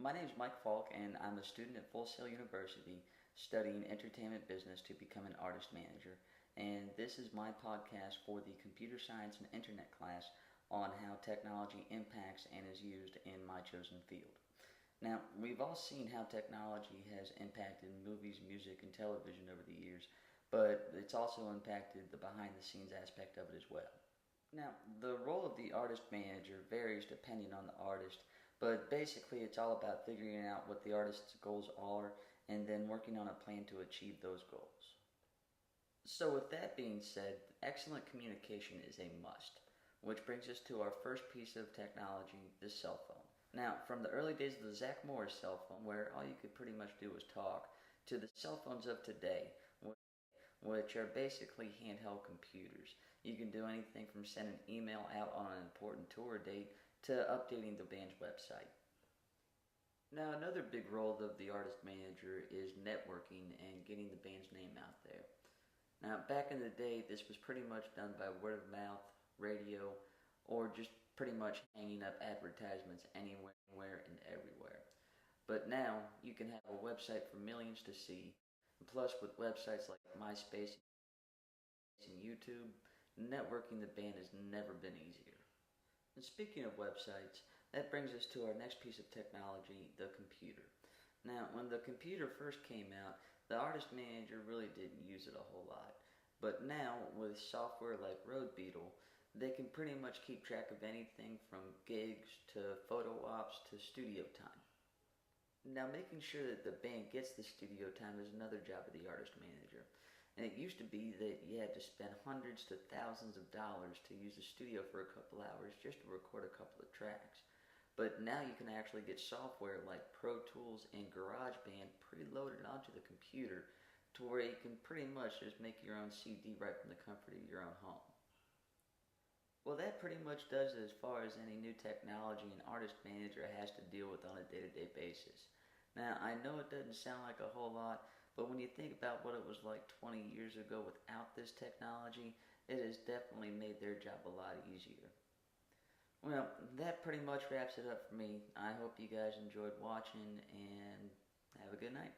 My name is Mike Falk, and I'm a student at FullSail University studying entertainment business to become an artist manager. And this is my podcast for the computer science and internet class on how technology impacts and is used in my chosen field. Now, we've all seen how technology has impacted movies, music, and television over the years, but it's also impacted the behind the scenes aspect of it as well. Now, the role of the artist manager varies depending on the artist, but basically it's all about figuring out what the artist's goals are and then working on a plan to achieve those goals. So with that being said, excellent communication is a must, which brings us to our first piece of technology, the cell phone. Now, from the early days of the Zach Morris cell phone, where all you could pretty much do was talk, to the cell phones of today, which are basically handheld computers. You can do anything from send an email out on an important tour date to updating the band's website. Now, another big role of the artist manager is networking and getting the band's name out there. Now, back in the day, this was pretty much done by word of mouth, radio, or just pretty much hanging up advertisements anywhere and everywhere. But now, you can have a website for millions to see. Plus, with websites like MySpace and YouTube, networking the band has never been easier. And speaking of websites, that brings us to our next piece of technology, the computer. Now, when the computer first came out, the artist manager really didn't use it a whole lot. But now, with software like Road Beetle, they can pretty much keep track of anything from gigs to photo ops to studio time. Now, making sure that the band gets the studio time is another job of the artist manager. And it used to be that you had to spend hundreds to thousands of dollars to use the studio for a couple hours just to record a couple of tracks. But now you can actually get software like Pro Tools and GarageBand preloaded onto the computer to where you can pretty much just make your own CD right from the comfort of your own home. Well, that pretty much does it as far as any new technology an artist manager has to deal with on a day-to-day basis. Now, I know it doesn't sound like a whole lot, but when you think about what it was like 20 years ago without this technology, it has definitely made their job a lot easier. Well, that pretty much wraps it up for me. I hope you guys enjoyed watching, and have a good night.